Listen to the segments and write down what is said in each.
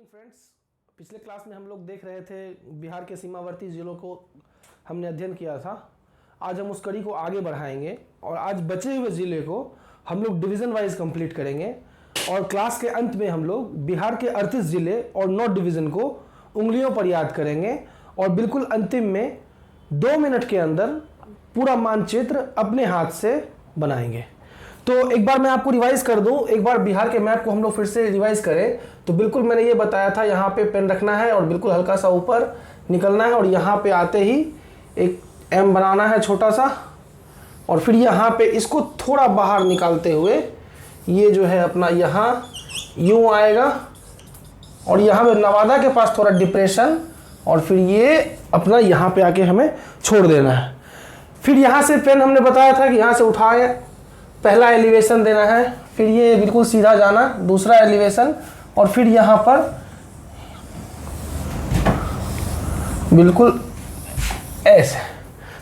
Friends, पिछले class में हम लोग देख रहे थे बिहार के सीमावर्ती जिलों को हमने अध्ययन किया था। आज हम उस कड़ी को आगे बढ़ाएंगे और आज बचे हुए ज़िले को हम लोग डिवीज़न वाइज कंप्लीट करेंगे और क्लास के अंत में हम लोग बिहार के 38 ज़िले और 9 डिवीज़न को उंगलियों पर याद करेंगे और बिल्कुल अंतिम में 2 मिनट के अंदर पूरा मानचित्र अपने हाथ से बनाएंगे। तो एक बार मैं आपको रिवाइज कर दूं, एक बार बिहार के मैप को हम लोग फिर से रिवाइज करें। तो बिल्कुल मैंने ये बताया था, यहाँ पे पेन रखना है और बिल्कुल हल्का सा ऊपर निकलना है और यहाँ पे आते ही एक एम बनाना है छोटा सा और फिर यहाँ पे इसको थोड़ा बाहर निकालते हुए ये जो है अपना यहाँ यूँ आएगा और यहाँ पे नवादा के पास थोड़ा डिप्रेशन और फिर ये अपना यहाँ पे आके हमें छोड़ देना है। फिर यहाँ से पेन हमने बताया था कि यहाँ से उठाए पहला एलिवेशन देना है, फिर ये बिल्कुल सीधा जाना दूसरा एलिवेशन और फिर यहाँ पर बिल्कुल ऐसे।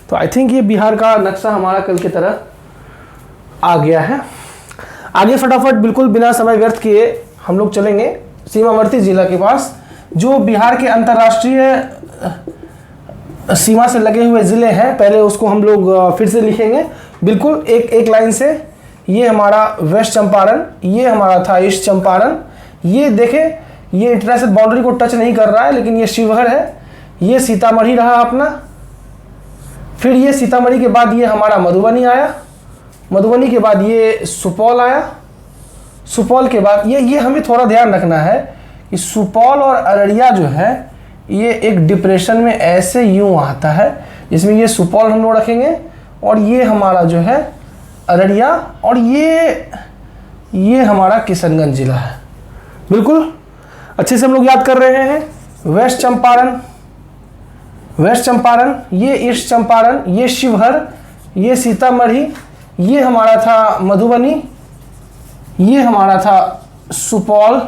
तो आई थिंक ये बिहार का नक्शा हमारा कल की तरह आ गया है। आगे फटाफट बिल्कुल बिना समय व्यर्थ किए हम लोग चलेंगे सीमावर्ती जिला के पास, जो बिहार के अंतर्राष्ट्रीय सीमा से लगे हुए ज़िले हैं। पहले उसको हम लोग फिर से लिखेंगे बिल्कुल एक एक लाइन से। ये हमारा वेस्ट चंपारण, ये हमारा था ईस्ट चंपारण। ये देखें ये इंटरनेशनल बाउंड्री को टच नहीं कर रहा है लेकिन ये शिवहर है। ये सीतामढ़ी रहा अपना। फिर ये सीतामढ़ी के बाद ये हमारा मधुबनी आया। मधुबनी के बाद ये सुपौल आया। सुपौल के बाद ये हमें थोड़ा ध्यान रखना है कि सुपौल और अररिया जो है ये एक डिप्रेशन में ऐसे यूं आता है, जिसमें ये सुपौल हम लोग रखेंगे और ये हमारा जो है अररिया और ये हमारा किशनगंज जिला है। बिल्कुल अच्छे से हम लोग याद कर रहे हैं। वेस्ट चंपारण, ये ईस्ट चंपारण, ये शिवहर, ये सीतामढ़ी, ये हमारा था मधुबनी, ये हमारा था सुपौल,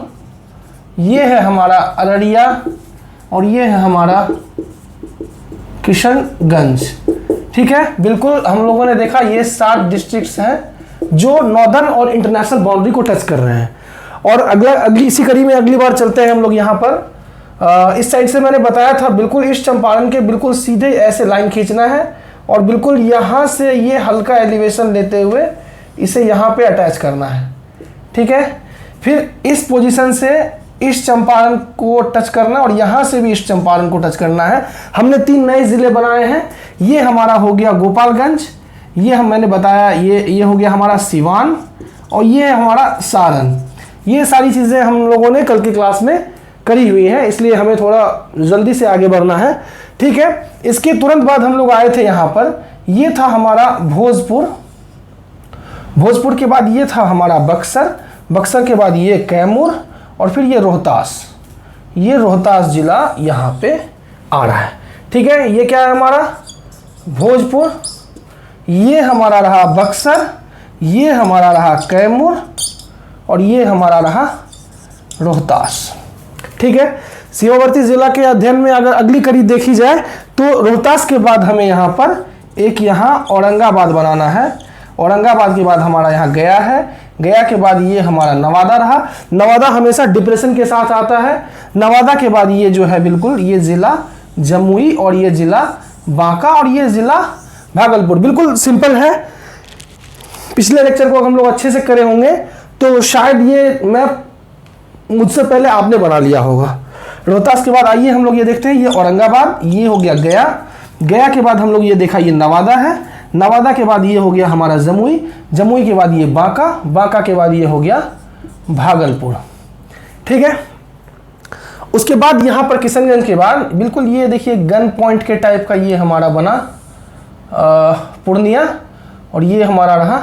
ये है हमारा अररिया और ये है हमारा किशनगंज। ठीक है, बिल्कुल हम लोगों ने देखा ये 7 डिस्ट्रिक्ट्स हैं जो नॉर्दर्न और इंटरनेशनल बाउंड्री को टच कर रहे हैं। और अगली इसी कड़ी में अगली बार चलते हैं हम लोग यहाँ पर। इस साइड से मैंने बताया था बिल्कुल ईस्ट चंपारण के बिल्कुल सीधे ऐसे लाइन खींचना है और बिल्कुल यहाँ से ये हल्का एलिवेशन लेते हुए इसे यहाँ पे अटैच करना है। ठीक है, फिर इस पोजीशन से ईस्ट चंपारण को टच करना और यहाँ से भी ईस्ट चंपारण को टच करना है। हमने 3 नए ज़िले बनाए हैं। ये हमारा हो गया गोपालगंज, ये मैंने बताया ये हो गया हमारा सिवान और ये है हमारा सारण। ये सारी चीज़ें हम लोगों ने कल की क्लास में करी हुई है, इसलिए हमें थोड़ा जल्दी से आगे बढ़ना है। ठीक है, इसके तुरंत बाद हम लोग आए थे यहाँ पर, ये था हमारा भोजपुर के बाद ये था हमारा बक्सर के बाद ये कैमूर और फिर ये रोहतास जिला यहाँ पे आ रहा है। ठीक है, ये क्या है हमारा भोजपुर, ये हमारा रहा बक्सर, ये हमारा रहा कैमूर और ये हमारा रहा रोहतास। ठीक है, सीमावर्ती जिला के अध्ययन में अगर अगली कड़ी देखी जाए तो रोहतास के बाद हमें यहाँ पर एक यहाँ औरंगाबाद बनाना है। औरंगाबाद के बाद हमारा यहाँ गया है, गया के बाद ये हमारा नवादा रहा। नवादा हमेशा डिप्रेशन के साथ आता है। नवादा के बाद ये जो है बिल्कुल ये ज़िला जमुई और ये ज़िला बांका और ये ज़िला भागलपुर। बिल्कुल सिंपल है। पिछले लेक्चर को हम लोग अच्छे से करे होंगे तो शायद ये मैप मुझसे पहले आपने बना लिया होगा। रोहतास के बाद आइए हम लोग ये देखते हैं, ये औरंगाबाद, ये हो गया गया के बाद हम लोग ये देखा ये नवादा है, नवादा के बाद ये हो गया हमारा जमुई के बाद ये बांका के बाद ये हो गया भागलपुर। ठीक है, उसके बाद यहाँ पर किशनगंज के बाद बिल्कुल ये देखिए गन पॉइंट के टाइप का ये हमारा बना पूर्णिया और ये हमारा रहा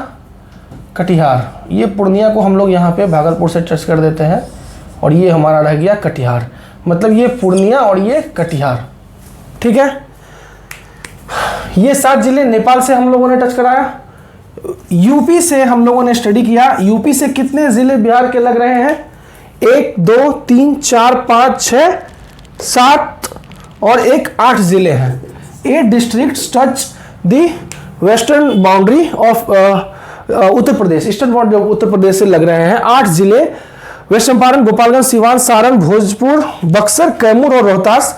कटिहार। ये पूर्णिया को हम लोग यहाँ पे भागलपुर से टच कर देते हैं और ये हमारा रह गया कटिहार। मतलब ये पूर्णिया और ये कटिहार। ठीक है, ये 7 जिले नेपाल से हम लोगों ने टच कराया। यूपी से हम लोगों ने स्टडी किया। यूपी से कितने ज़िले बिहार के लग रहे हैं? 1 2 3 4 5 6 7 और 8 ज़िले हैं। 8 districts touch the western boundary of Uttar Pradesh. Eastern boundary of Uttar Pradesh से लग रहे हैं 8 ज़िले वेस्ट चंपारण, गोपालगंज, सिवान, सारण, भोजपुर, बक्सर, कैमूर और रोहतास।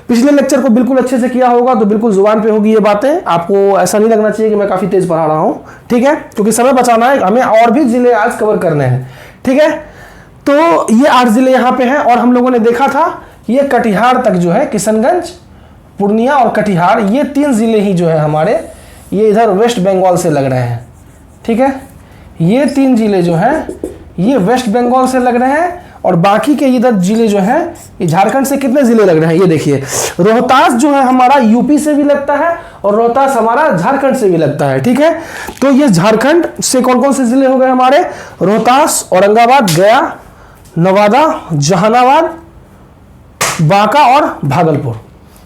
पिछले लेक्चर को बिल्कुल अच्छे से किया होगा तो बिल्कुल जुबान पे होगी ये बातें, आपको ऐसा नहीं लगना चाहिए कि मैं काफ़ी तेज पढ़ा रहा हूँ, ठीक है, क्योंकि समय बचाना है, हमें और भी जिले आज कवर करने हैं, ठीक है। तो ये 8 जिले यहाँ पे हैं और हम लोगों ने देखा था ये कटिहार तक जो है, किशनगंज, पूर्णिया और कटिहार, ये 3 जिले ही जो है हमारे, ये इधर वेस्ट बंगाल से लग रहे हैं, ठीक है। ये 3 जिले जो हैं ये वेस्ट बंगाल से लग रहे हैं और बाकी के इधर जिले जो हैं ये झारखंड से। कितने जिले लग रहे हैं ये देखिए, रोहतास जो है हमारा यूपी से भी लगता है और रोहतास हमारा झारखंड से भी लगता है, ठीक है। तो ये झारखंड से कौन कौन से जिले हो गए हमारे, रोहतास, औरंगाबाद, गया, नवादा, जहानाबाद, बांका और भागलपुर।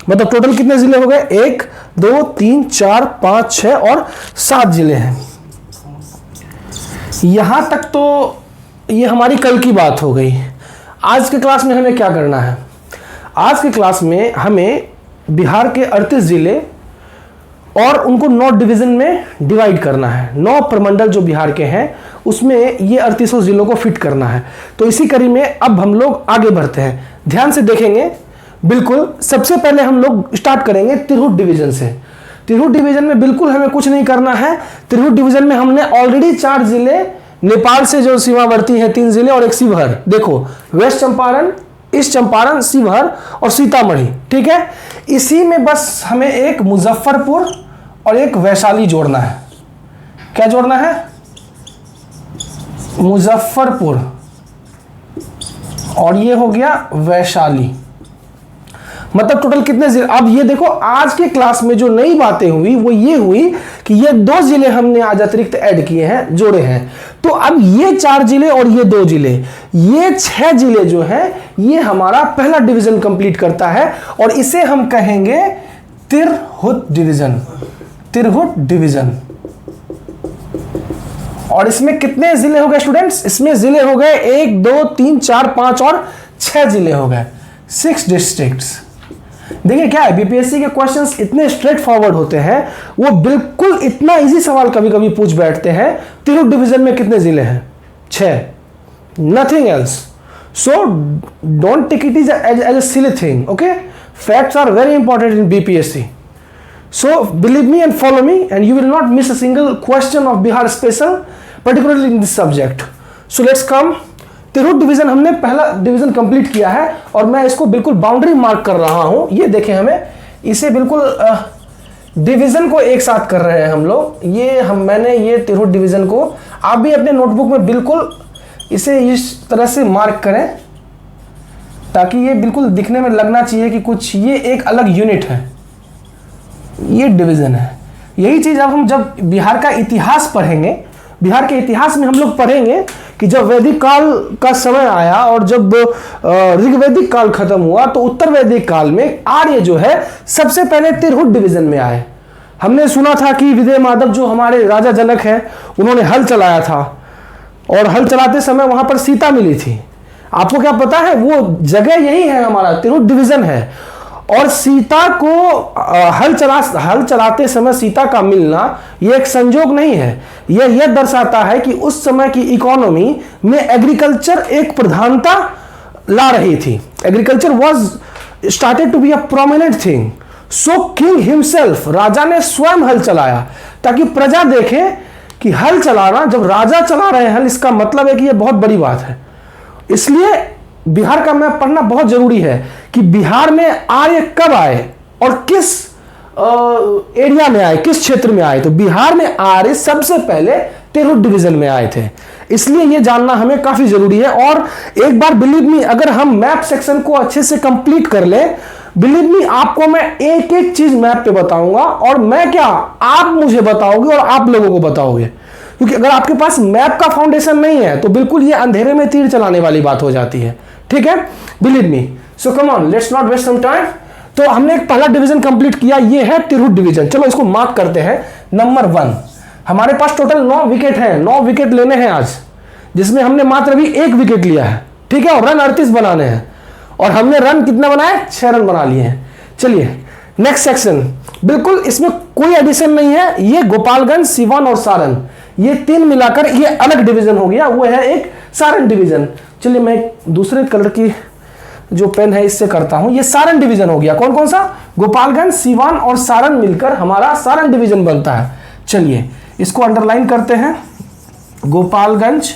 मतलब टोटल कितने जिले हो गए, 1 2 3 4 5 6 और 7 जिले हैं। यहां तक तो ये हमारी कल की बात हो गई। आज के क्लास में हमें क्या करना है, आज के क्लास में हमें बिहार के 38 जिले और उनको 9 डिवीजन में डिवाइड करना है। 9 प्रमंडल जो बिहार के हैं उसमें ये 38 जिलों को फिट करना है। तो इसी कड़ी में अब हम लोग आगे बढ़ते हैं, ध्यान से देखेंगे। बिल्कुल सबसे पहले हम लोग स्टार्ट करेंगे तिरहुत डिवीजन से। तिरहुत डिवीजन में बिल्कुल हमें कुछ नहीं करना है। तिरहुत डिवीजन में हमने ऑलरेडी 4 जिले, नेपाल से जो सीमावर्ती हैं 3 जिले और एक शिवहर, देखो वेस्ट चंपारण, ईस्ट चंपारण, शिवहर और सीतामढ़ी, ठीक है। इसी में बस हमें एक मुजफ्फरपुर और एक वैशाली जोड़ना है। क्या जोड़ना है, मुजफ्फरपुर और ये हो गया वैशाली। मतलब टोटल कितने जिले। अब ये देखो आज के क्लास में जो नई बातें हुई वो ये हुई कि ये 2 जिले हमने आज अतिरिक्त ऐड किए हैं, जोड़े हैं। तो अब ये 4 जिले और ये 2 जिले, ये 6 जिले जो हैं ये हमारा पहला डिवीजन कंप्लीट करता है और इसे हम कहेंगे तिरहुत डिवीजन। तिरहुत डिवीजन। और इसमें कितने जिले हो गए स्टूडेंट्स, इसमें जिले हो गए 1 2 3 4 5 और 6 जिले हो गए, 6 डिस्ट्रिक्ट्स। देखिए क्या है, बीपीएससी के क्वेश्चंस इतने स्ट्रेट फॉरवर्ड होते हैं, वो बिल्कुल इतना इजी सवाल कभी कभी पूछ बैठते हैं। तिरहुत डिवीजन में कितने जिले हैं, 6, nothing else. So don't take it as a silly thing, okay. Facts are very important in BPSC. So believe me and follow me and you will not miss a single question of Bihar special, particularly in this subject. So let's come. Tirhut division हमने पहला division complete किया है और मैं इसको बिल्कुल boundary mark कर रहा हूं। ये देखें, हमें इसे बिल्कुल डिवीजन को एक साथ कर रहे हैं हम लोग। मैंने ये तिरहुत डिवीजन को, आप भी अपने नोटबुक में बिल्कुल इसे इस तरह से मार्क करें ताकि ये बिल्कुल दिखने में लगना चाहिए कि कुछ ये एक अलग यूनिट है, ये डिवीजन है। यही चीज अब हम जब बिहार का इतिहास पढ़ेंगे, बिहार के इतिहास में हम लोग पढ़ेंगे कि जब वैदिक काल का समय आया और जब ऋग्वैदिक काल खत्म हुआ तो उत्तर वैदिक काल में आर्य जो है सबसे पहले तिरहुत डिवीजन में आए। हमने सुना था कि विजय माधव जो हमारे राजा जनक हैं उन्होंने हल चलाया था और हल चलाते समय वहां पर सीता मिली थी। आपको क्या पता है, वो जगह यही है, हमारा तिरहुत डिवीजन है। और सीता को हल चलाते समय सीता का मिलना यह एक संजोग नहीं है, यह दर्शाता है कि उस समय की इकोनॉमी में एग्रीकल्चर एक प्रधानता ला रही थी। Agriculture was started to be a prominent thing. So king himself, राजा ने स्वयं हल चलाया ताकि प्रजा देखे कि हल चलाना, जब राजा चला रहे हैं हल, इसका मतलब है कि यह बहुत बड़ी बात है। इसलिए बिहार का मैप पढ़ना बहुत जरूरी है कि बिहार में आर्य कब आए और किस एरिया में आए, किस क्षेत्र में आए। तो बिहार में आर्य सबसे पहले तिरहुत डिवीजन में आए थे, इसलिए यह जानना हमें काफी जरूरी है। और एक बार बिलीव मी, अगर हम मैप सेक्शन को अच्छे से कंप्लीट कर लें, बिलीव मी आपको मैं एक एक चीज मैप पे बताऊंगा और मैं क्या, आप मुझे बताओगे और आप लोगों को बताओगे। क्योंकि अगर आपके पास मैप का फाउंडेशन नहीं है तो बिल्कुल ये अंधेरे में तीर चलाने वाली बात हो जाती है, ठीक है। Believe me, so come on, let's not waste some time. तो हमने एक पहला डिवीजन कंप्लीट किया, ये है तिरहुत डिवीजन। चलो इसको मार्क करते हैं। नंबर 1, हमारे पास टोटल 9 विकेट हैं, 9 विकेट लेने हैं आज, जिसमें हमने मात्र अभी 1 विकेट लिया है, ठीक है। और रन 38 बनाने हैं और हमने रन कितना बनाए, 6 रन बना लिए हैं। चलिए नेक्स्ट सेक्शन, बिल्कुल इसमें कोई एडिशन नहीं है। ये गोपालगंज, सिवान और सारण, ये 3 मिलाकर ये अलग डिवीजन हो गया, वो है एक सारण डिवीजन। चलिए मैं दूसरे कलर की जो पेन है इससे करता हूं। ये सारण डिवीजन हो गया। कौन कौन सा? गोपालगंज, सीवान और सारण मिलकर हमारा सारण डिवीजन बनता है। चलिए इसको अंडरलाइन करते हैं, गोपालगंज,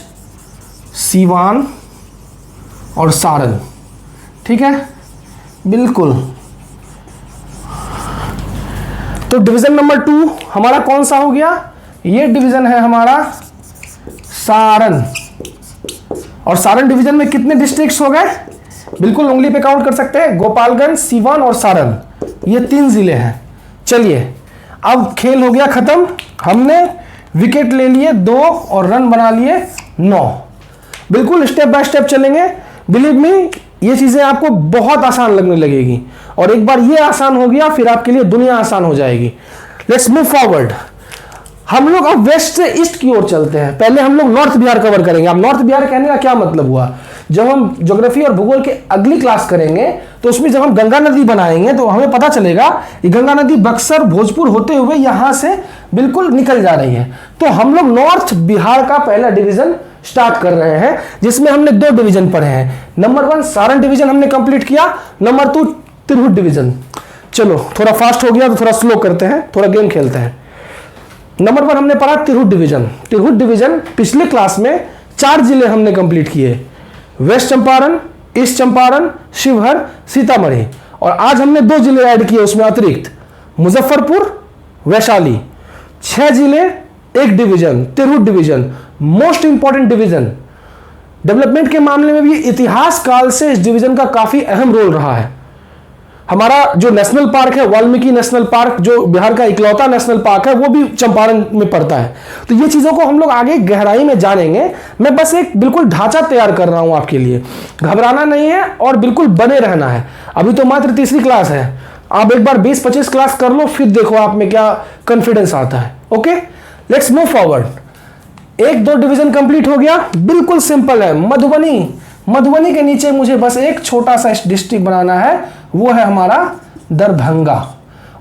सीवान और सारण। ठीक है, बिल्कुल। तो डिवीजन नंबर 2 हमारा कौन सा हो गया? ये डिवीजन है हमारा सारण। और सारण डिवीजन में कितने डिस्ट्रिक्ट्स हो गए? बिल्कुल उंगली पे काउंट कर सकते हैं, गोपालगंज, सीवान और सारण, ये 3 जिले हैं। चलिए अब खेल हो गया खत्म। हमने विकेट ले लिए 2 और रन बना लिए 9। बिल्कुल स्टेप बाय स्टेप चलेंगे। बिलीव मी, ये चीजें आपको बहुत आसान लगने लगेगी, और एक बार ये आसान हो गया फिर आपके लिए दुनिया आसान हो जाएगी। Let's move forward. हम लोग अब वेस्ट से ईस्ट की ओर चलते हैं। पहले हम लोग नॉर्थ बिहार कवर करेंगे। अब नॉर्थ बिहार कहने का क्या मतलब हुआ? जब हम ज्योग्राफी और भूगोल के अगली क्लास करेंगे तो उसमें जब हम गंगा नदी बनाएंगे तो हमें पता चलेगा कि गंगा नदी बक्सर, भोजपुर होते हुए यहां से बिल्कुल निकल जा रही है। तो हम लोग नॉर्थ बिहार का पहला डिवीजन स्टार्ट कर रहे हैं, जिसमें हमने 2 डिवीजन पढ़े हैं। नंबर 1 सारण डिवीजन हमने कंप्लीट किया, नंबर 2 तिरहुत डिवीजन। चलो थोड़ा फास्ट हो गया तो थोड़ा स्लो करते हैं, थोड़ा गेम खेलते हैं। नंबर 1 हमने पढ़ा तिरहुत डिवीजन। तिरहुत डिवीजन पिछले क्लास में 4 जिले हमने कंप्लीट किए, वेस्ट चंपारण, ईस्ट चंपारण, शिवहर, सीतामढ़ी। और आज हमने 2 जिले ऐड किए उसमें अतिरिक्त, मुजफ्फरपुर, वैशाली। 6 जिले, 1 division, Tirhut division, most important division. Development के मामले में भी इतिहास काल से इस डिवीजन का काफी अहम रोल रहा है। हमारा जो नेशनल पार्क है वाल्मीकि नेशनल पार्क, जो बिहार का इकलौता नेशनल पार्क है, वो भी चंपारण में पड़ता है। तो ये चीजों को हम लोग आगे गहराई में जानेंगे। मैं बस एक बिल्कुल ढांचा तैयार कर रहा हूं आपके लिए। घबराना नहीं है और बिल्कुल बने रहना है। अभी तो मात्र तीसरी क्लास है, आप एक बार 20-25 क्लास कर लो, फिर देखो आप में क्या कॉन्फिडेंस आता है। Okay, let's move forward. 1-2 division complete हो गया, बिल्कुल सिंपल है। मधुबनी, मधुबनी के नीचे मुझे बस एक छोटा सा डिस्ट्रिक्ट बनाना है, वो है हमारा दरभंगा।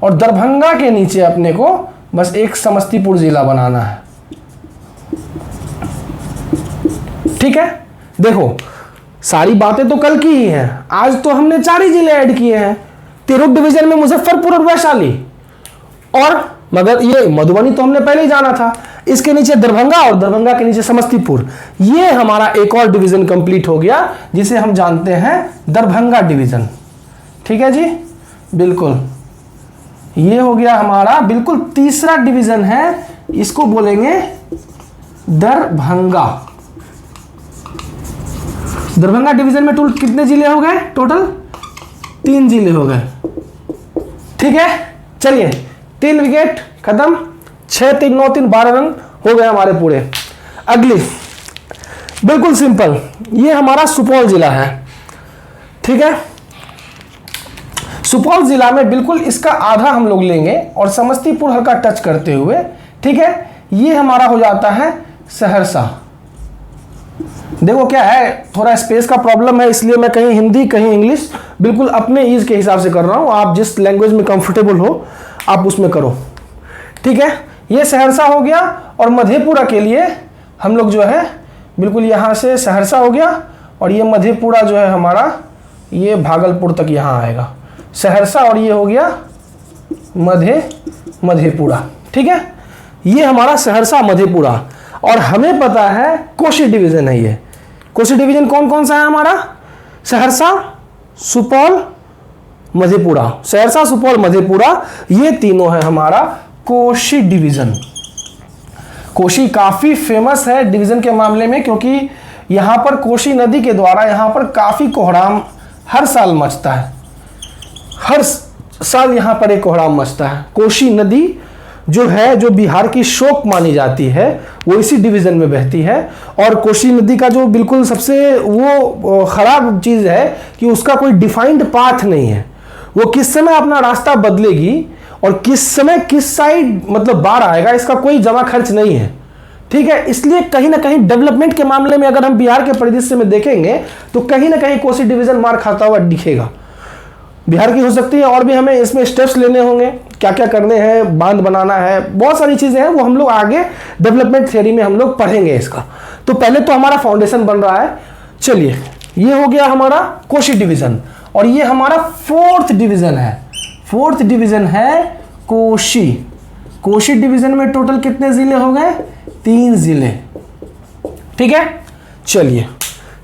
और दरभंगा के नीचे अपने को बस एक समस्तीपुर जिला बनाना है। ठीक है, देखो सारी बातें तो कल की ही हैं, आज तो हमने 4 ही जिले ऐड किए हैं। तिरहुत डिवीजन में मुजफ्फरपुर और वैशाली, और मगर ये मधुबनी तो हमने पहले ही जाना था। इसके नीचे दरभंगा और दरभंगा के नीचे समस्तीपुर। ये हमारा एक और डिवीजन कंप्लीट हो गया, जिसे हम जानते हैं दरभंगा डिवीजन। ठीक है जी, बिल्कुल ये हो गया हमारा बिल्कुल तीसरा डिवीजन है, इसको बोलेंगे दरभंगा। दरभंगा डिवीजन में टोटल कितने जिले हो गए? टोटल 3 जिले हो गए। ठीक है, चलिए 3 विकेट खत्म, 6-3, 9-3, 12 रन हो गए हमारे पूरे। अगली बिल्कुल सिंपल, ये हमारा सुपौल जिला है। ठीक है, सुपौल जिला में बिल्कुल इसका आधा हम लोग लेंगे और समस्तीपुर हल्का टच करते हुए। ठीक है, ये हमारा हो जाता है सहरसा। देखो क्या है, थोड़ा स्पेस का प्रॉब्लम है, इसलिए मैं कहीं हिंदी कहीं इंग्लिश बिल्कुल अपने ईज के हिसाब से कर रहा हूं। आप जिस लैंग्वेज में कंफर्टेबल हो आप उसमें करो। ठीक है, ये सहरसा हो गया। और मधेपुरा के लिए हम लोग जो है बिल्कुल यहां से सहरसा हो गया, और ये मधेपुरा जो है हमारा ये भागलपुर तक यहां आएगा। सहरसा और ये हो गया मधेपुरा। ठीक है, ये हमारा सहरसा मधेपुरा। और हमें पता है कोशी डिवीजन है ये। कोशी डिवीजन कौन कौन सा है हमारा? सहरसा, सुपौल, मधेपुरा। सहरसा, सुपौल, मधेपुरा, ये तीनों है हमारा कोशी डिवीजन। कोशी काफी फेमस है डिवीजन के मामले में, क्योंकि यहां पर कोशी नदी के द्वारा यहां पर काफी कोहराम हर साल मचता है। हर साल यहां पर एक कोहराम मचता है। कोशी नदी जो है, जो बिहार की शोक मानी जाती है, वो इसी डिवीजन में बहती है। और कोशी नदी का जो बिल्कुल सबसे वो खराब चीज है कि उसका कोई डिफाइंड पाथ नहीं है। वो किस समय अपना रास्ता बदलेगी और किस समय किस साइड मतलब बाढ़ आएगा, इसका कोई जमा खर्च नहीं है। ठीक है, इसलिए कहीं ना कहीं डेवलपमेंट के मामले में अगर हम बिहार के परिदृश्य में देखेंगे तो कहीं ना कहीं कोसी डिवीजन मार खाता हुआ दिखेगा। बिहार की हो सकती है, और भी हमें इसमें स्टेप्स लेने होंगे, क्या क्या करने हैं, बांध बनाना है, बहुत सारी चीजें हैं, वो हम लोग आगे डेवलपमेंट थ्योरी में हम लोग पढ़ेंगे इसका। तो पहले तो हमारा फाउंडेशन बन रहा है। चलिए, ये हो गया हमारा कोशी डिवीजन, और ये हमारा फोर्थ डिवीजन है। फोर्थ डिवीजन है कोशी। कोशी डिवीजन में टोटल कितने जिले हो गए? 3 जिले। ठीक है, चलिए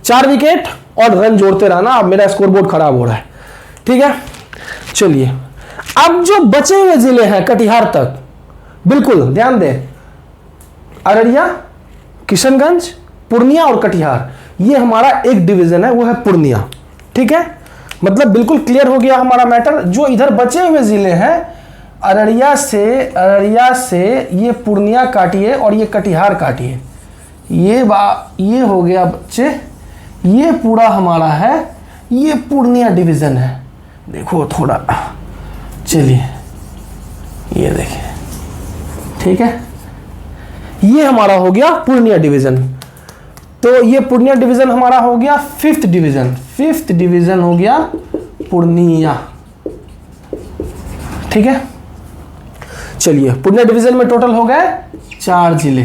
4 विकेट और रन जोड़ते रहना, अब मेरा स्कोरबोर्ड खराब हो रहा है। ठीक है, चलिए अब जो बचे हुए जिले हैं कटिहार तक, बिल्कुल ध्यान दें, अररिया, किशनगंज, पूर्णिया और कटिहार, ये हमारा एक डिवीजन है, वो है पूर्णिया। ठीक है, मतलब बिल्कुल क्लियर हो गया हमारा मैटर। जो इधर बचे हुए जिले हैं, अररिया से ये पूर्णिया काटिए और ये कटिहार काटिए, ये हो गया बच्चे, ये पूरा हमारा है, ये पूर्णिया डिवीजन है। देखो थोड़ा, चलिए ये देखिए, ठीक है, ये हमारा हो गया पूर्णिया डिवीजन। तो ये पूर्णिया डिवीजन हमारा हो गया 5th डिवीजन। 5th डिवीजन हो गया पूर्णिया। ठीक है, चलिए पूर्णिया डिवीजन में टोटल हो गए 4 जिले।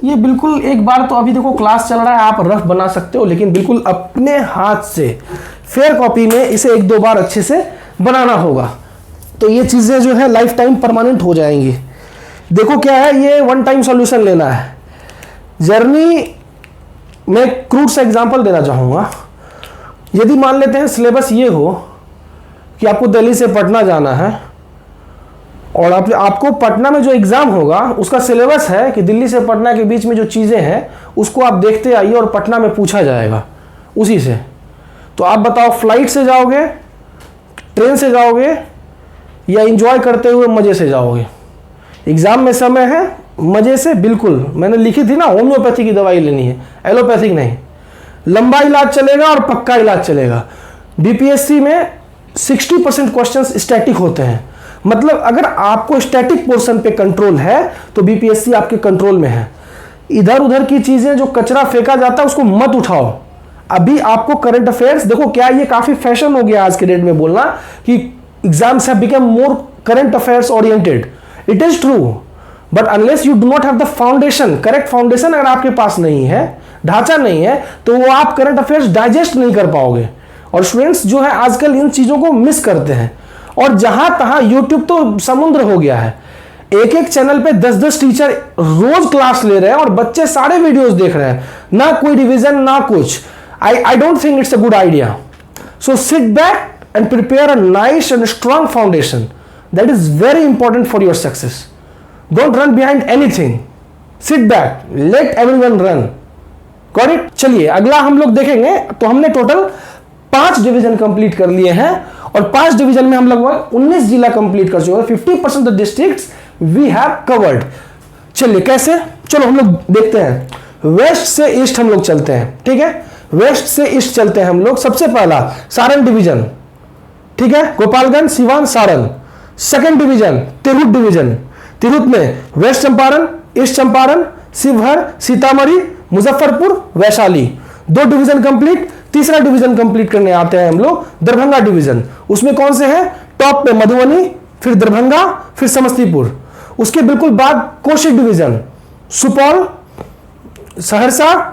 ये बिल्कुल एक बार तो, अभी देखो क्लास चल रहा है, आप रफ बना सकते हो, लेकिन बिल्कुल अपने हाथ से फेयर कॉपी में इसे 1-2 बार अच्छे से बनाना होगा, तो ये चीजें जो है लाइफ टाइम परमानेंट हो जाएंगी। देखो क्या है, ये 1 टाइम सॉल्यूशन लेना है। जर्नी मैं क्रूड सा एग्जांपल देना चाहूंगा। यदि मान लेते हैं सिलेबस ये हो कि आपको दिल्ली से पटना जाना है, और आपको पटना में जो एग्जाम होगा उसका सिलेबस है कि दिल्ली से पटना के बीच में जो चीजें हैं उसको आप देखते आइए और पटना में पूछा जाएगा उसी से। तो आप बताओ, फ्लाइट से जाओगे, ट्रेन से जाओगे, या एंजॉय करते हुए मजे से जाओगे? एग्जाम में समय है, मजे से। बिल्कुल मैंने लिखी थी ना, होम्योपैथी की दवाई लेनी है, एलोपैथिक नहीं। लंबा इलाज चलेगा और पक्का इलाज चलेगा। बीपीएससी में 60% क्वेश्चंस स्टैटिक होते हैं, मतलब अगर आपको स्टैटिक पोर्शन पे कंट्रोल है तो बीपीएससी आपके कंट्रोल में है। इधर उधर की चीजें जो कचरा फेंका जाता है उसको मत उठाओ। अभी आपको करंट अफेयर्स, देखो क्या ये काफी फैशन हो गया आज के डेट में बोलना कि exams have become more current affairs oriented. It is true, but unless you do not have the foundation, correct foundation अगर आपके पास नहीं है, ढांचा नहीं है, तो वो आप करंट अफेयर्स डाइजेस्ट नहीं कर पाओगे। और स्टूडेंट्स जो है आजकल इन चीजों को मिस करते हैं, और जहां तहां यूट्यूब तो समुद्र हो गया है। एक चैनल पे 10-10 टीचर रोज क्लास ले रहे हैं और बच्चे सारे वीडियोस देख रहे हैं, ना कोई रिवीजन ना कुछ। I don't think it's a good idea. So sit back and prepare a nice and strong foundation. That is very important for your success. Don't run behind anything. Sit back, let everyone run. Got it? चलिए अगला हम लोग देखेंगे। तो हमने total 5 division complete कर लिए हैं, और 5 डिवीजन में हम लगभग 19 जिला कंप्लीट कर चुके हैं। 50% of districts we have covered. चलिए कैसे, चलो हम लोग देखते हैं। वेस्ट से ईस्ट हम लोग चलते हैं, ठीक है, वेस्ट से ईस्ट चलते हैं हम लोग। सबसे पहला सारण डिवीजन, ठीक है, Gopalganj, Siwan, Saran. Second division Tirhut division. Tirhut में west Champaran, east Champaran, Sheohar, Sitamarhi, Muzaffarpur, Vaishali. 2 division complete. तीसरा डिवीजन कंप्लीट करने आते हैं हम लोग दरभंगा डिवीजन। उसमें कौन से हैं? टॉप पे मधुबनी, फिर दरभंगा, फिर समस्तीपुर। उसके बिल्कुल बाद Koshi division, Supaul, Saharsa,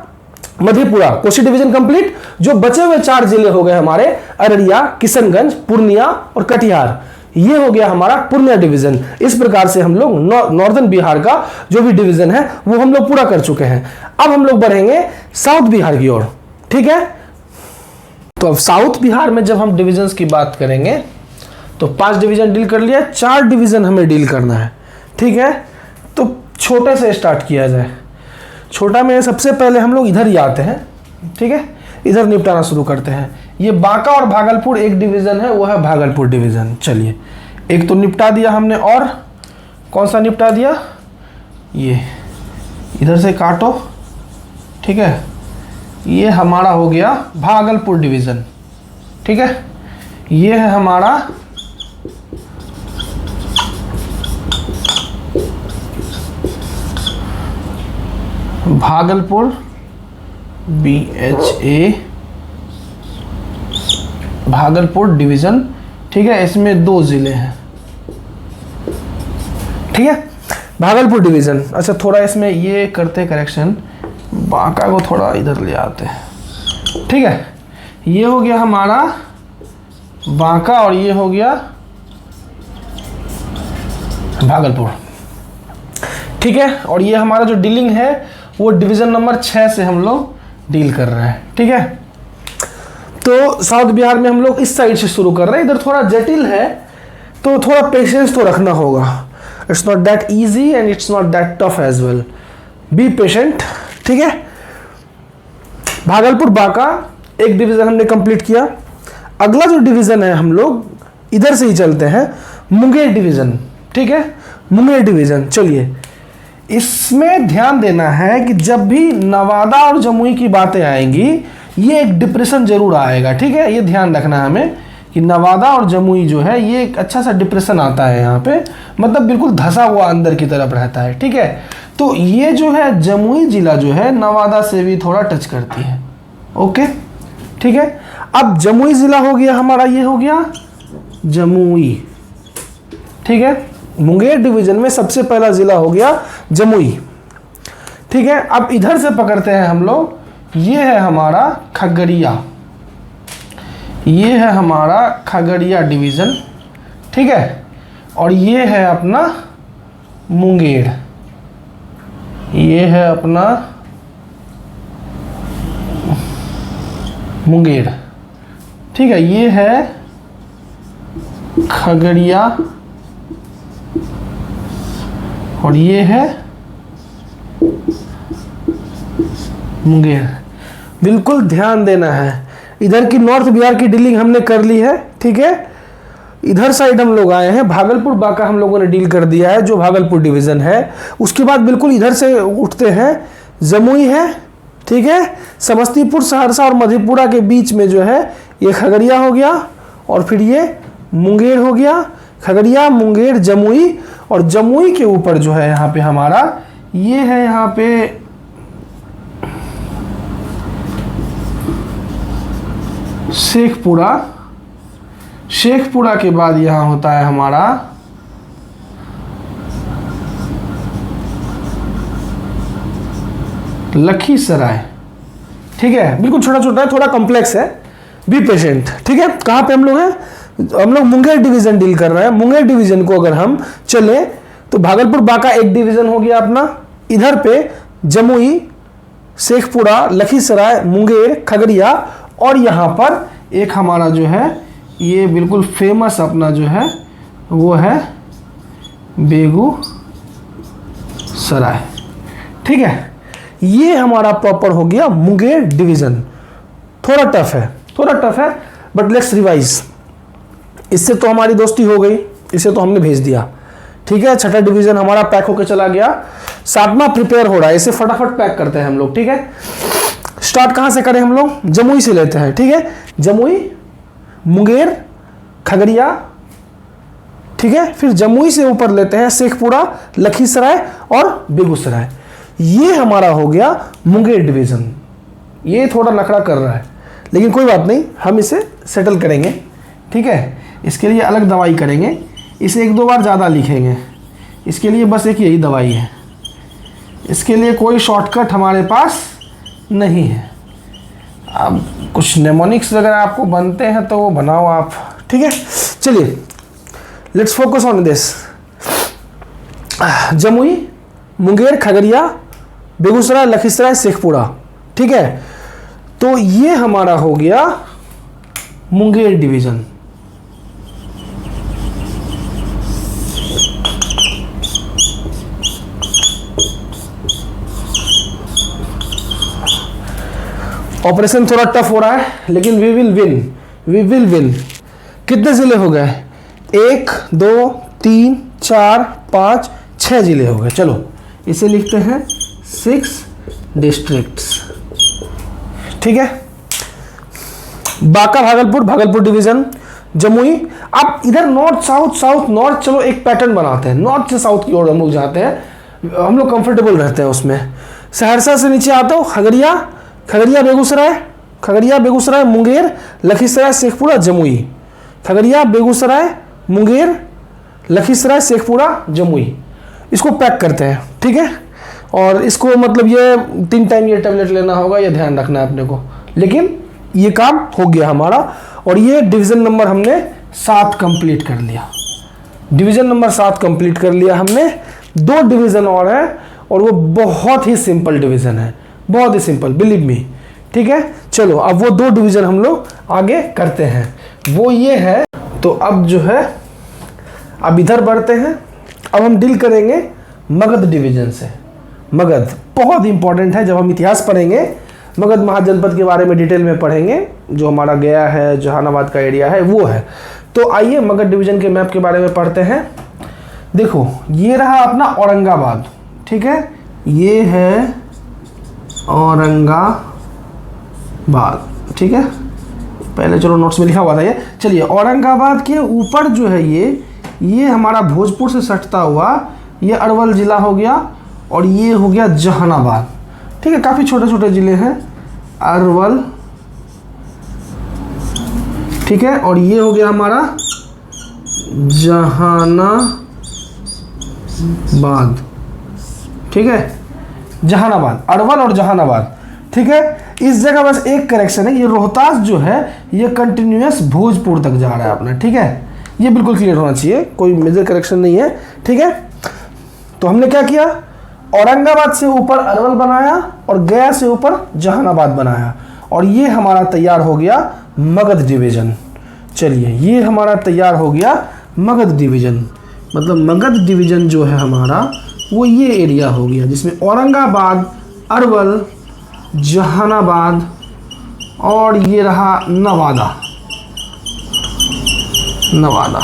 Madhepura. Koshi division complete. जो बचे हुए 4 जिले हो गए हमारे, अररिया, किशनगंज, पूर्णिया और कटिहार। ये हो गया हमारा पूर्णिया डिवीजन। इस प्रकार से हम लोग नॉर्दर्न बिहार का जो भी डिवीजन है वो हम लोग पूरा कर चुके हैं। अब हम लोग बढ़ेंगे साउथ बिहार की ओर, ठीक है। तो अब साउथ बिहार में जब हम डिविजन्स की बात करेंगे तो 5 डिवीजन डील कर लिया, 4 डिवीजन हमें डील करना है, ठीक है। तो छोटे से स्टार्ट किया जाए। छोटा में सबसे पहले हम लोग इधर ही आते हैं, ठीक है, इधर निपटाना शुरू करते हैं। ये बांका और भागलपुर एक डिवीजन है, वो है भागलपुर डिवीजन। चलिए एक तो निपटा दिया हमने, और कौन सा निपटा दिया? ये इधर से काटो, ठीक है, ये हमारा हो गया भागलपुर डिवीजन, ठीक है। ये है हमारा भागलपुर, BHA भागलपुर डिवीजन, ठीक है। इसमें 2 जिले हैं, ठीक है, भागलपुर डिवीजन। अच्छा थोड़ा इसमें ये करते करेक्शन, बांका को थोड़ा इधर ले आते हैं, ठीक है, ये हो गया हमारा बांका और ये हो गया भागलपुर। ठीक है, और ये हमारा जो डीलिंग है वो डिवीज़न नंबर 6 से हम लोग डील कर रहे हैं। ठीक है, तो साउथ बिहार में हम लोग इस साइड से शुरू कर रहे हैं। इधर थोड़ा जटिल है तो थोड़ा पेशेंस तो रखना होगा। It's not that easy and it's not that tough as well, be patient. ठीक है, भागलपुर बांका एक डिवीज़न हमने कंप्लीट किया। अगला जो डिवीज़न है हम लोग इधर से ही चलते हैं, मुंगेर डिवीज़न। ठीक है, मुंगेर डिवीज़न, चलिए इसमें ध्यान देना है कि जब भी नवादा और जमुई की बातें आएंगी ये एक डिप्रेशन जरूर आएगा। ठीक है, ये ध्यान रखना है हमें कि नवादा और जमुई जो है ये एक अच्छा सा डिप्रेशन आता है यहाँ पे, मतलब बिल्कुल धंसा हुआ अंदर की तरफ रहता है। ठीक है, तो ये जो है जमुई जिला जो है नवादा से भी थोड़ा टच करती है। ओके, ठीक है, अब जमुई जिला हो गया हमारा, ये हो गया जमुई। ठीक है, मुंगेर डिवीजन में सबसे पहला जिला हो गया जमुई। ठीक है, अब इधर से पकड़ते हैं हम लोग, ये है हमारा खगड़िया, ये है हमारा खगड़िया डिवीज़न। ठीक है, और ये है अपना मुंगेर, ये है अपना मुंगेर। ठीक है, ये है खगड़िया और ये है मुंगेर। बिल्कुल ध्यान देना है, इधर की नॉर्थ बिहार की डीलिंग हमने कर ली है। ठीक है, इधर साइड हम लोग आए हैं, भागलपुर बांका हम लोगों ने डील कर दिया है जो भागलपुर डिवीज़न है। उसके बाद बिल्कुल इधर से उठते हैं, जमुई है। ठीक है, समस्तीपुर सहरसा और मधेपुरा के बीच में जो है ये खगड़िया हो गया और फिर ये मुंगेर हो गया। खगड़िया, मुंगेर, जमुई, और जमुई के ऊपर जो है यहाँ पे हमारा ये है यहाँ पे शेखपुरा। शेखपुरा के बाद यहाँ होता है हमारा लखीसराय। ठीक है, बिल्कुल छोटा छोटा है, थोड़ा कॉम्प्लेक्स है, बी पेशेंट। ठीक है, कहाँ पे हम लोग हैं? हम लोग मुंगेर डिवीजन डील कर रहे हैं। मुंगेर डिवीजन को अगर हम चले तो भागलपुर बांका एक डिवीजन हो गया अपना, इधर पे जमुई, शेखपुरा, लखीसराय, मुंगेर, खगड़िया, और यहाँ पर एक हमारा जो है ये बिल्कुल फेमस अपना जो है वो है बेगूसराय। ठीक है, ये हमारा प्रॉपर हो गया मुंगेर डिवीजन। थोड़ा टफ है बट लेट्स रिवाइज। इससे तो हमारी दोस्ती हो गई, इसे तो हमने भेज दिया। ठीक है, छठा डिवीजन हमारा पैक होकर चला गया, सातवां प्रिपेयर हो रहा है, इसे फटाफट पैक करते हैं हम लोग। ठीक है, स्टार्ट कहाँ से करें हम लोग? जमुई से लेते हैं। ठीक है, जमुई, मुंगेर, खगड़िया। ठीक है, फिर जमुई से ऊपर लेते हैं शेखपुरा, लखीसराय और बेगूसराय। ये हमारा हो गया मुंगेर डिवीजन। ये थोड़ा नखरा कर रहा है लेकिन कोई बात नहीं, हम इसे सेटल करेंगे। ठीक है, इसके लिए अलग दवाई करेंगे, इसे एक दो बार ज़्यादा लिखेंगे। इसके लिए बस एक यही दवाई है, इसके लिए कोई शॉर्टकट हमारे पास नहीं है। अब कुछ नेमोनिक्स वगैरह आपको बनते हैं तो वो बनाओ आप। ठीक है, चलिए let's focus on this. Jamui, Munger, Khagaria, Begusarai, Lakhisarai, Sheikhpura. ठीक है, तो ये हमारा हो गया मुंगेर डिवीजन। ऑपरेशन थोड़ा टफ हो रहा है लेकिन वी विल विन। कितने जिले हो गए? 1 2 3 4 5 6 जिले हो गए। चलो इसे लिखते हैं 6 डिस्ट्रिक्ट्स। ठीक है, बांका, भागलपुर डिवीजन, जमुई। अब इधर नॉर्थ साउथ नॉर्थ, चलो एक पैटर्न बनाते हैं, नॉर्थ से साउथ की ओर हम लोग जाते हैं, हम लोग कंफर्टेबल रहते हैं उसमें। सहरसा से नीचे आता हूँ, खगड़िया, बेगूसराय, मुंगेर, लखीसराय, शेखपुरा, जमुई। खगड़िया, बेगूसराय, मुंगेर, लखीसराय, शेखपुरा, जमुई। इसको पैक करते हैं। ठीक है, और इसको मतलब ये 3 टाइम ये टेबलेट लेना होगा, ये ध्यान रखना है अपने को, लेकिन ये काम हो गया हमारा। और ये डिवीज़न नंबर हमने 7 कंप्लीट कर लिया। डिवीज़न नंबर 7 कंप्लीट कर लिया हमने। 2 डिवीज़न और है और वो बहुत ही सिंपल डिवीज़न है, बहुत ही सिंपल, बिलीव मी। ठीक है, चलो अब वो 2 डिवीज़न हम लोग आगे करते हैं। वो ये है, तो अब जो है अब इधर बढ़ते हैं। अब हम डील करेंगे मगध डिवीज़न से। मगध बहुत इंपॉर्टेंट है। जब हम इतिहास पढ़ेंगे मगध महाजनपद के बारे में डिटेल में पढ़ेंगे, जो हमारा गया है, जहानाबाद का एरिया है वो है। तो आइए मगध डिवीज़न के मैप के बारे में पढ़ते हैं। देखो ये रहा अपना औरंगाबाद, ठीक है, ये है औरंगाबाद, ठीक है। पहले चलो नोट्स में लिखा हुआ था ये। चलिए औरंगाबाद के ऊपर जो है ये हमारा भोजपुर से सटता हुआ ये अरवल ज़िला हो गया और ये हो गया जहानाबाद, ठीक है। काफ़ी छोटे छोटे ज़िले हैं, अरवल, ठीक है, और ये हो गया हमारा जहानाबाद, ठीक है। जहानाबाद, अरवल और जहानाबाद, ठीक है। इस जगह बस एक करेक्शन है, ये रोहतास जो है ये कंटिन्यूअस भोजपुर तक जा रहा है अपना, ठीक है। ये बिल्कुल क्लियर होना चाहिए, कोई मेजर करेक्शन नहीं है, ठीक है। तो हमने क्या किया, औरंगाबाद से ऊपर अरवल बनाया और गया से ऊपर जहानाबाद बनाया और ये हमारा तैयार हो गया मगध डिवीज़न। चलिए ये हमारा तैयार हो गया मगध डिवीज़न। मतलब मगध डिवीज़न जो है हमारा वो ये एरिया हो गया जिसमें औरंगाबाद, अरवल, जहानाबाद और ये रहा नवादा,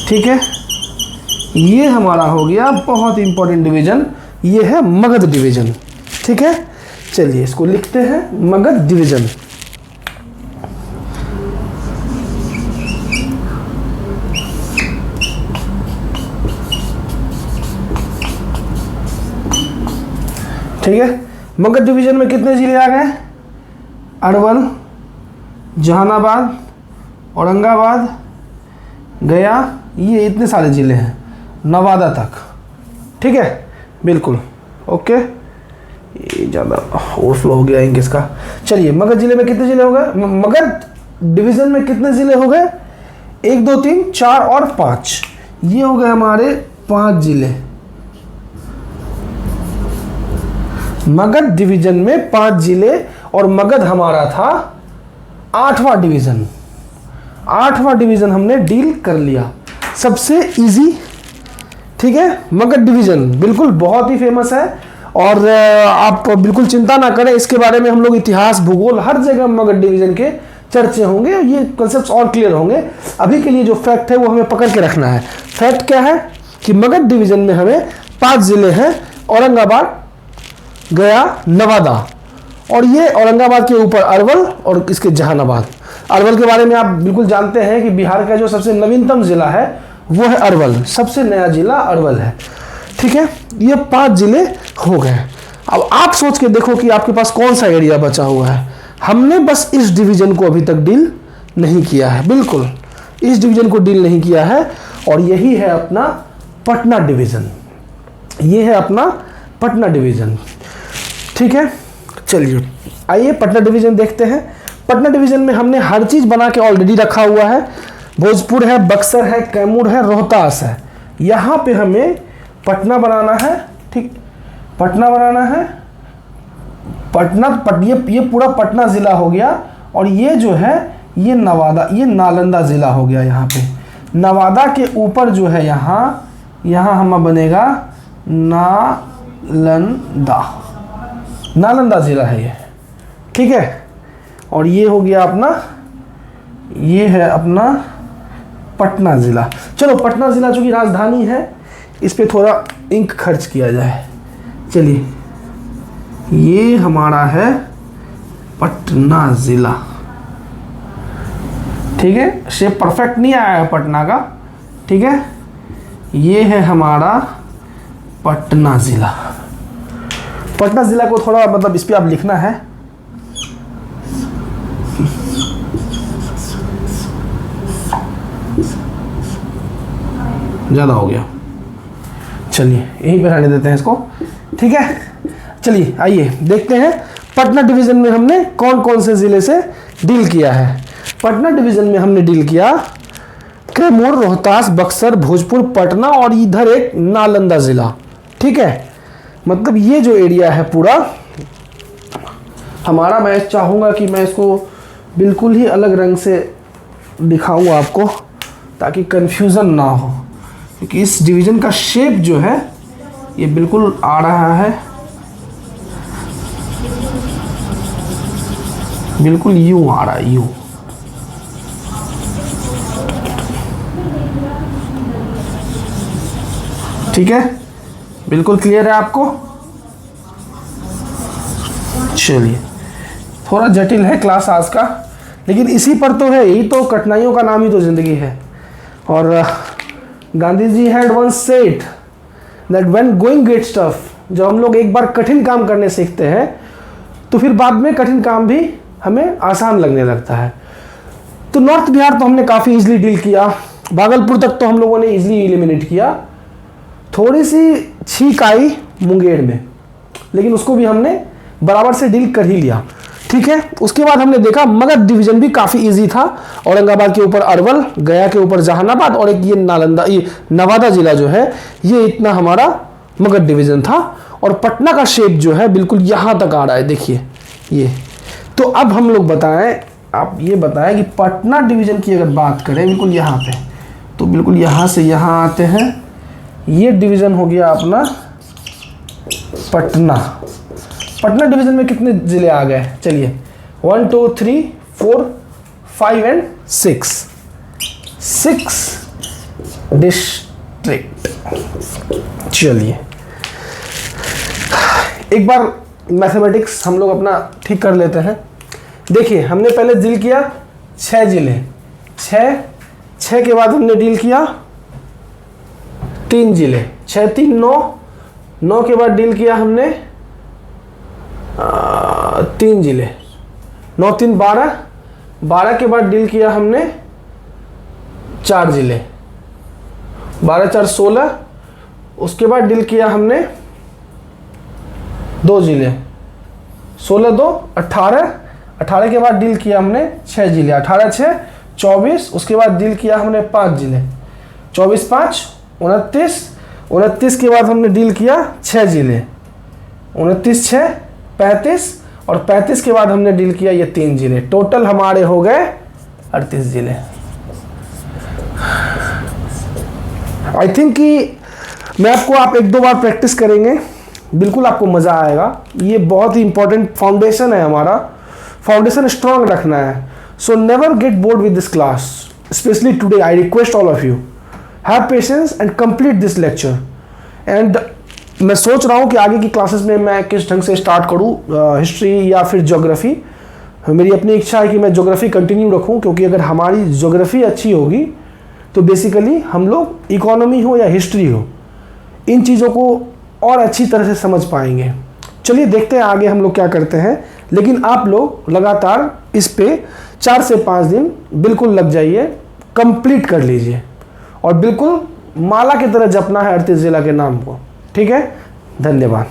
ठीक है। ये हमारा हो गया बहुत इंपॉर्टेंट डिवीज़न, ये है मगध डिवीज़न, ठीक है। चलिए इसको लिखते हैं मगध डिवीज़न। ठीक है, मगध डिवीज़न में कितने ज़िले आ गए, अरवल, जहानाबाद, औरंगाबाद, गया, ये इतने सारे ज़िले हैं, नवादा तक, ठीक है, बिल्कुल ओके। ये ज़्यादा ओवरफ्लो हो गया इंग्लिश का। चलिए मगध ज़िले में कितने ज़िले हो गए, मगध डिवीज़न में कितने ज़िले हो गए, 1 2 3 4 और 5, ये हो गए हमारे 5 ज़िले। मगध डिवीज़न में 5 ज़िले और मगध हमारा था 8वां डिवीज़न। 8वां डिवीज़न हमने डील कर लिया, सबसे इजी, ठीक है। मगध डिवीज़न बिल्कुल बहुत ही फेमस है और आप बिल्कुल चिंता ना करें, इसके बारे में हम लोग इतिहास, भूगोल, हर जगह मगध डिवीज़न के चर्चे होंगे, ये कॉन्सेप्ट्स और क्लियर होंगे। अभी के लिए जो फैक्ट है वो हमें पकड़ के रखना है। फैक्ट क्या है कि मगध डिवीज़न में हमें 5 ज़िले हैं, औरंगाबाद, गया, नवादा, और ये औरंगाबाद के ऊपर अरवल और इसके जहानाबाद। अरवल के बारे में आप बिल्कुल जानते हैं कि बिहार का जो सबसे नवीनतम ज़िला है वो है अरवल, सबसे नया ज़िला अरवल है, ठीक है। ये 5 ज़िले हो गए। अब आप सोच के देखो कि आपके पास कौन सा एरिया बचा हुआ है। हमने बस इस डिवीज़न को अभी तक डील नहीं किया है, बिल्कुल इस डिवीज़न को डील नहीं किया है, और यही है अपना पटना डिवीज़न। ये है अपना पटना डिवीज़न, ठीक है। चलिए आइए पटना डिवीज़न देखते हैं। पटना डिवीज़न में हमने हर चीज़ बना के ऑलरेडी रखा हुआ है। भोजपुर है, बक्सर है, कैमूर है, रोहतास है। यहाँ पे हमें पटना बनाना है, ठीक, पटना बनाना है। ये पूरा पटना ज़िला हो गया और ये जो है ये नवादा, ये नालंदा ज़िला हो गया। यहाँ पे नवादा के ऊपर जो है यहाँ हम बनेगा नालंदा ज़िला है ये, ठीक है। और ये हो गया अपना, ये है अपना पटना ज़िला। चलो पटना ज़िला चूँकि राजधानी है, इस पे थोड़ा इंक खर्च किया जाए। चलिए ये हमारा है पटना ज़िला, ठीक है। शेप परफेक्ट नहीं आया है पटना का, ठीक है। ये है हमारा पटना ज़िला। पटना ज़िला को थोड़ा मतलब इस पर आप लिखना है, ज़्यादा हो गया, चलिए यहीं पे रहने देते हैं इसको, ठीक है। चलिए आइए देखते हैं पटना डिवीजन में हमने कौन कौन से जिले से डील किया है? पटना डिवीजन में हमने डील किया कैमूर, रोहतास, बक्सर, भोजपुर, पटना और इधर एक नालंदा जिला। ठीक है, मतलब ये जो एरिया है पूरा हमारा, मैं चाहूँगा कि मैं इसको बिल्कुल ही अलग रंग से दिखाऊँ आपको ताकि कंफ्यूजन ना हो, क्योंकि इस डिवीज़न का शेप जो है ये बिल्कुल आ रहा है, बिल्कुल यूं आ रहा है, यूं। ठीक है, बिल्कुल क्लियर है आपको? चलिए, थोड़ा जटिल है क्लास आज का, लेकिन इसी पर तो है, यही तो कठिनाइयों का नाम ही तो जिंदगी है। और Gandhi ji had once said that when going gets tough, जब हम लोग एक बार कठिन काम करने सीखते हैं तो फिर बाद में कठिन काम भी हमें आसान लगने लगता है। तो नॉर्थ बिहार तो हमने काफ़ी इजीली डील किया, भागलपुर तक तो हम लोगों ने इजीली एलिमिनेट किया। थोड़ी सी छींक आई मुंगेर में, लेकिन उसको भी हमने बराबर से डील कर ही लिया। ठीक है, उसके बाद हमने देखा मगध डिवीजन भी काफ़ी इजी था, औरंगाबाद के ऊपर अरवल, गया के ऊपर जहानाबाद और एक ये नालंदा, ये नवादा जिला जो है, ये इतना हमारा मगध डिवीजन था। और पटना का शेप जो है बिल्कुल यहाँ तक आ रहा है, देखिए ये। तो अब हम लोग बताएं, आप ये बताएं कि पटना डिवीजन की अगर बात करें बिल्कुल यहाँ पे, तो बिल्कुल यहाँ से यहाँ आते हैं, ये डिवीजन हो गया अपना पटना। पटना डिवीजन में कितने जिले आ गए? चलिए 1 2 3 4 5 एंड 6 डिस्ट्रिक्ट। चलिए एक बार मैथमेटिक्स हम लोग अपना ठीक कर लेते हैं। देखिए हमने पहले डील किया 6 जिले, 6 के बाद हमने डील किया 3 जिले, 6 3 9 के बाद डील किया हमने 3 जिले, 9 3 12 के बाद डील किया हमने 4 जिले, 12 4 16, उसके बाद डील किया हमने 2 जिले, 16 2 18 के बाद डील किया हमने 6 जिले, 18 6 24, उसके बाद डील किया हमने 5 जिले, 24 5 29 के बाद हमने डील किया 6 जिले, 29 6 35 और 35 के बाद हमने डील किया ये 3 जिले। टोटल हमारे हो गए 38 जिले। आई थिंक कि मैं आपको, आप 1-2 बार प्रैक्टिस करेंगे बिल्कुल आपको मज़ा आएगा। ये बहुत ही इंपॉर्टेंट फाउंडेशन है, हमारा फाउंडेशन स्ट्रांग रखना है। So never get bored with this class, specially today I request all of you have patience and complete this lecture. And मैं सोच रहा हूँ कि आगे की क्लासेस में मैं किस ढंग से स्टार्ट करूँ, हिस्ट्री या फिर ज्योग्राफी। मेरी अपनी इच्छा है कि मैं ज्योग्राफी कंटिन्यू रखूँ, क्योंकि अगर हमारी ज्योग्राफी अच्छी होगी तो बेसिकली हम लोग इकोनॉमी हो या हिस्ट्री हो, इन चीज़ों को और अच्छी तरह से समझ पाएंगे। चलिए देखते हैं आगे हम लोग क्या करते हैं, लेकिन आप लोग लगातार इस पे 4 से 5 दिन बिल्कुल लग जाइए, कंप्लीट कर लीजिए और बिल्कुल माला की तरह जपना है 38 जिला के नाम को। ठीक है, धन्यवाद।